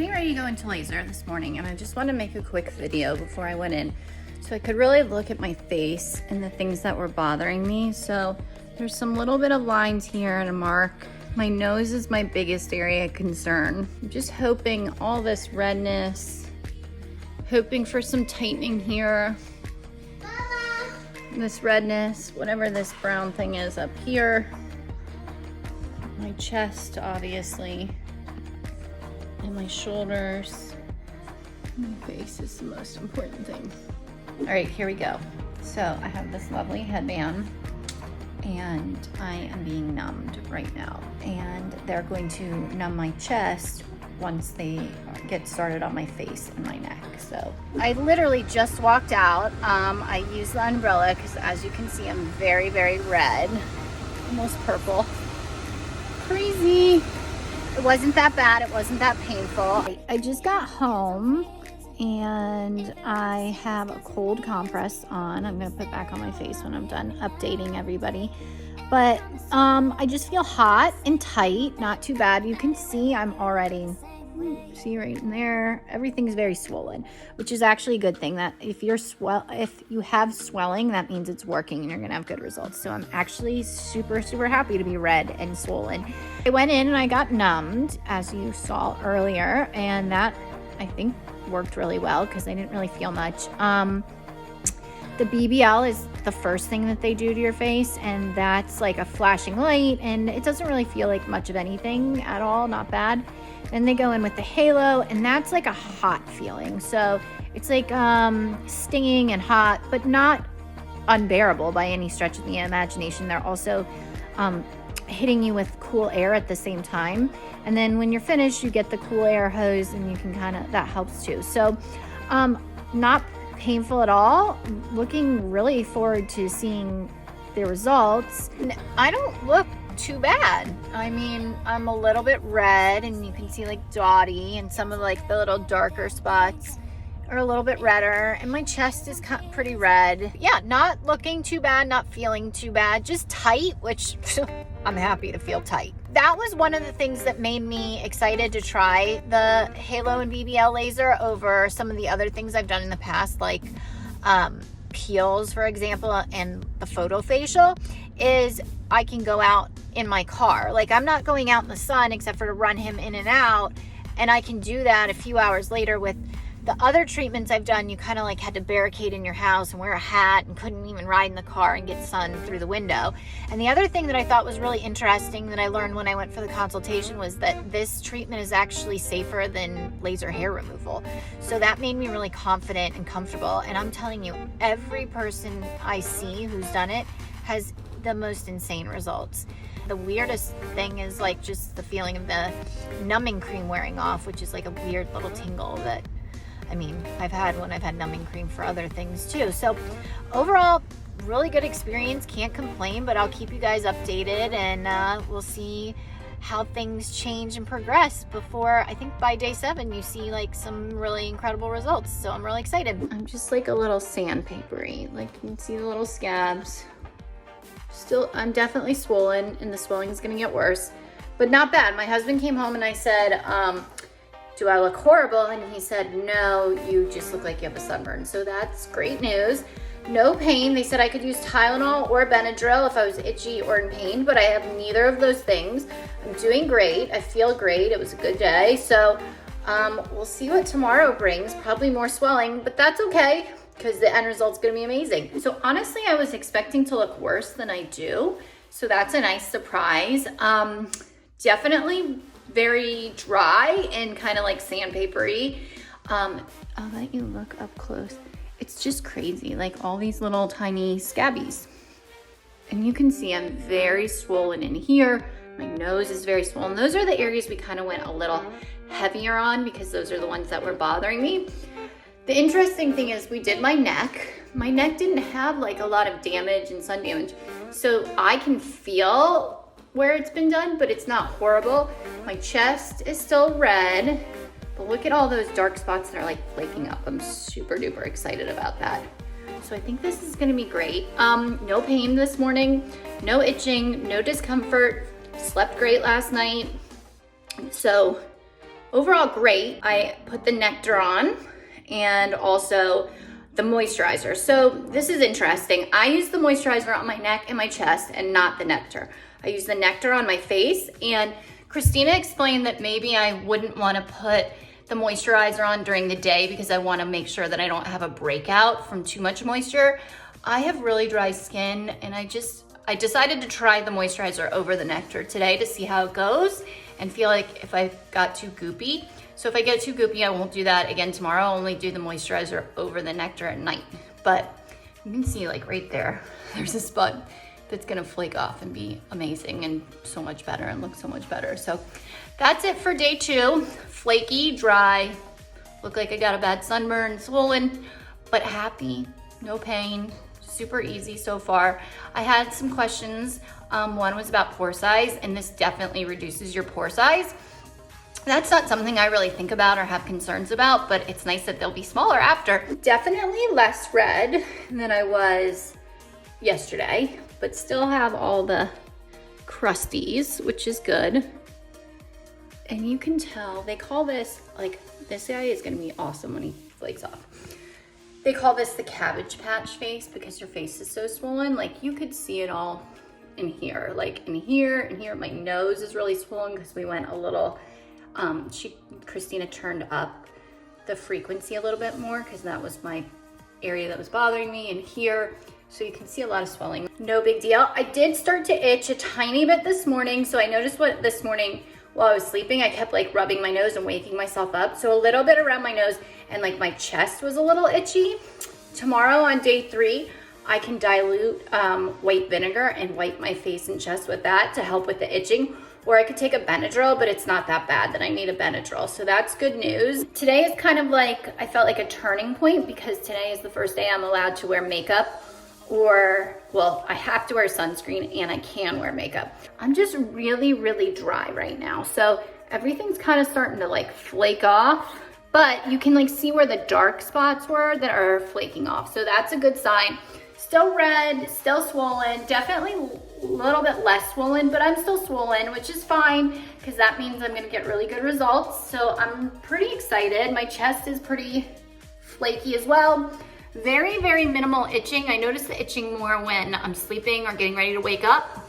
getting ready to go into laser this morning, and I just wanted to make a quick video before I went in so I could really look at my face and the things that were bothering me. So there's some little bit of lines here and a mark. My nose is my biggest area of concern. I'm just hoping all this redness, hoping for some tightening here. This redness, whatever this brown thing is up here. My chest, obviously. And my shoulders. My face is the most important thing. All right, here we go. So I have this lovely headband and I am being numbed right now. And they're going to numb my chest once they get started on my face and my neck. So I literally just walked out. I used the umbrella because as you can see, I'm very, very red, almost purple. Crazy. It wasn't that bad. It wasn't that painful. I just got home and I have a cold compress on. I'm gonna put back on my face when I'm done updating everybody. But I just feel hot and tight, not too bad. You can see I'm already, see right in there, everything's very swollen, which is actually a good thing. That if you have swelling, that means it's working and you're gonna have good results. So I'm actually super, super happy to be red and swollen. I went in and I got numbed, as you saw earlier, and that I think worked really well because I didn't really feel much. The BBL is the first thing that they do to your face, and that's like a flashing light, and it doesn't really feel like much of anything at all, not bad. Then they go in with the Halo, and that's like a hot feeling. So it's like stinging and hot, but not unbearable by any stretch of the imagination. They're also hitting you with cool air at the same time. And then when you're finished, you get the cool air hose, and you can that helps too. So not painful at all. Looking really forward to seeing the results. I don't look too bad. I mean, I'm a little bit red, and you can see like dotty, and some of like the little darker spots are a little bit redder, and my chest is pretty red. Yeah, not looking too bad, not feeling too bad, just tight, which I'm happy to feel tight. That was one of the things that made me excited to try the Halo and BBL laser over some of the other things I've done in the past, like peels, for example, and the photofacial, is I can go out in my car. Like, I'm not going out in the sun except for to run him in and out, and I can do that a few hours later. With the other treatments I've done, you kind of like had to barricade in your house and wear a hat and couldn't even ride in the car and get sun through the window. And the other thing that I thought was really interesting that I learned when I went for the consultation was that this treatment is actually safer than laser hair removal. So that made me really confident and comfortable. And I'm telling you, every person I see who's done it has the most insane results. The weirdest thing is like just the feeling of the numbing cream wearing off, which is like a weird little tingle that, I mean, I've had when I've had numbing cream for other things too. So overall, really good experience. Can't complain, but I'll keep you guys updated, and we'll see how things change and progress before, I think by day 7, you see like some really incredible results. So I'm really excited. I'm just like a little sandpapery. Like, you can see the little scabs. Still, I'm definitely swollen, and the swelling is gonna get worse, but not bad. My husband came home and I said, do I look horrible? And he said, no, you just look like you have a sunburn. So that's great news. No pain. They said I could use Tylenol or Benadryl if I was itchy or in pain, but I have neither of those things. I'm doing great. I feel great. It was a good day. So we'll see what tomorrow brings. Probably more swelling, but that's okay because the end result's gonna be amazing. So honestly, I was expecting to look worse than I do. So that's a nice surprise. Definitely very dry and kind of like sandpapery. I'll let you look up close. It's just crazy, like all these little tiny scabbies. And you can see I'm very swollen in here. My nose is very swollen. Those are the areas we kind of went a little heavier on because those are the ones that were bothering me. The interesting thing is we did my neck. My neck didn't have like a lot of damage and sun damage. So I can feel where it's been done, but it's not horrible. My chest is still red, but look at all those dark spots that are like flaking up. I'm super duper excited about that. So I think this is gonna be great. No pain this morning, no itching, no discomfort, slept great last night. So Overall, great. I put the nectar on and also the moisturizer. So this is interesting. I use the moisturizer on my neck and my chest and not the nectar. I use the nectar on my face, and Christina explained that maybe I wouldn't want to put the moisturizer on during the day because I want to make sure that I don't have a breakout from too much moisture. I have really dry skin, and I decided to try the moisturizer over the nectar today to see how it goes and feel like if I got too goopy. So if I get too goopy, I won't do that again tomorrow. I'll only do the moisturizer over the nectar at night. But you can see like right there, there's a spot that's gonna flake off and be amazing and so much better and look so much better. So that's it for day 2. Flaky, dry, look like I got a bad sunburn, swollen, but happy, no pain, super easy so far. I had some questions. One was about pore size, and this definitely reduces your pore size. That's not something I really think about or have concerns about, but it's nice that they'll be smaller after. Definitely less red than I was yesterday, but still have all the crusties, which is good. And you can tell, they call this, like, this guy is gonna be awesome when he flakes off. They call this the cabbage patch face because your face is so swollen. Like, you could see it all in here, like in here and here. My nose is really swollen because we went a little, Christina turned up the frequency a little bit more because that was my area that was bothering me, and here. So you can see a lot of swelling. No big deal. I did start to itch a tiny bit this morning. So I noticed what this morning while I was sleeping, I kept like rubbing my nose and waking myself up. So a little bit around my nose and like my chest was a little itchy. Tomorrow on day 3, I can dilute white vinegar and wipe my face and chest with that to help with the itching. Or I could take a Benadryl, but it's not that bad that I need a Benadryl. So that's good news. Today is kind of like, I felt like a turning point because today is the first day I'm allowed to wear makeup. Or, well, I have to wear sunscreen and I can wear makeup. I'm just really, really dry right now. So everything's kind of starting to like flake off, but you can like see where the dark spots were that are flaking off. So that's a good sign. Still red, still swollen, definitely a little bit less swollen, but I'm still swollen, which is fine because that means I'm gonna get really good results. So I'm pretty excited. My chest is pretty flaky as well. Very, very minimal itching. I notice the itching more when I'm sleeping or getting ready to wake up.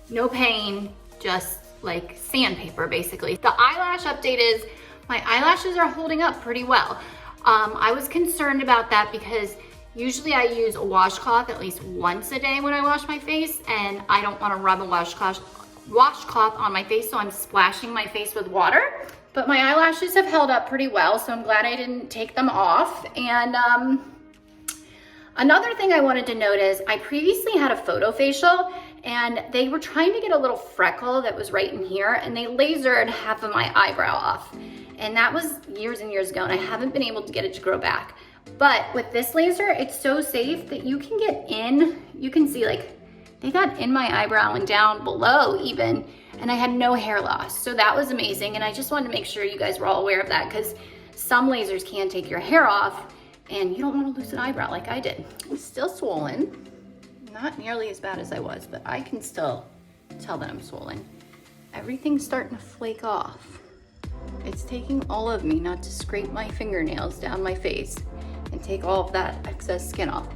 No pain, just like sandpaper basically. The eyelash update is my eyelashes are holding up pretty well. I was concerned about that because usually I use a washcloth at least once a day when I wash my face, and I don't want to rub a washcloth on my face, so I'm splashing my face with water. But my eyelashes have held up pretty well, so I'm glad I didn't take them off. And another thing I wanted to note is I previously had a photo facial, and they were trying to get a little freckle that was right in here, and they lasered half of my eyebrow off. And that was years and years ago, and I haven't been able to get it to grow back. But with this laser, it's so safe that you can get in, you can see like, they got in my eyebrow and down below even, and I had no hair loss. So that was amazing. And I just wanted to make sure you guys were all aware of that because some lasers can take your hair off and you don't want to lose an eyebrow like I did. Still swollen, not nearly as bad as I was, but I can still tell that I'm swollen. Everything's starting to flake off. It's taking all of me not to scrape my fingernails down my face and take all of that excess skin off.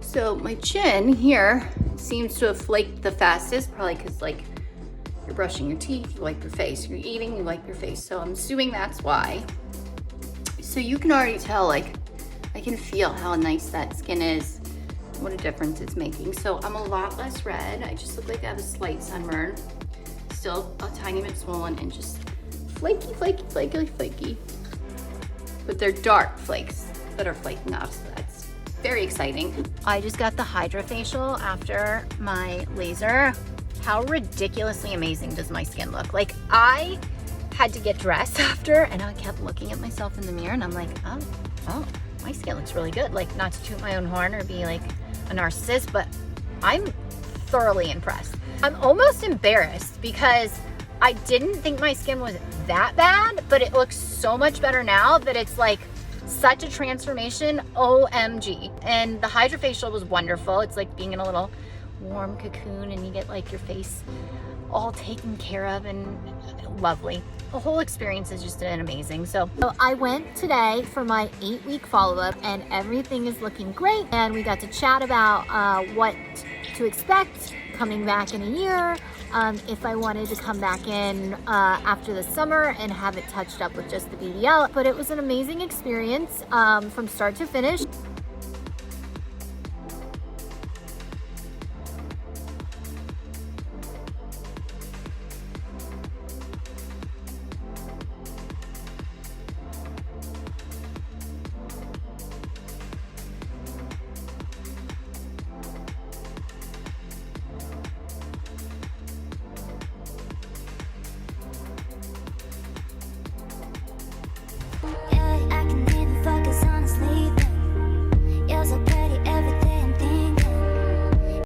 So my chin here seems to have flaked the fastest, probably because like you're brushing your teeth, you wipe your face, you're eating, you wipe your face. So I'm assuming that's why. So you can already tell, like, I can feel how nice that skin is, what a difference it's making. So I'm a lot less red. I just look like I have a slight sunburn, still a tiny bit swollen and just flaky, flaky, flaky, flaky. But they're dark flakes that are flaking off, so that's very exciting. I just got the HydraFacial after my laser. How ridiculously amazing does my skin look? Like, I had to get dressed after and I kept looking at myself in the mirror and I'm like, oh, my skin looks really good. Like, not to toot my own horn or be like a narcissist, but I'm thoroughly impressed. I'm almost embarrassed because I didn't think my skin was that bad, but it looks so much better now that it's like such a transformation, OMG. And the HydraFacial was wonderful. It's like being in a little warm cocoon and you get like your face all taken care of and lovely. The whole experience has just been amazing. So I went today for my 8-week follow-up and everything is looking great. And we got to chat about what to expect coming back in a year, if I wanted to come back in after the summer and have it touched up with just the BBL. But it was an amazing experience from start to finish.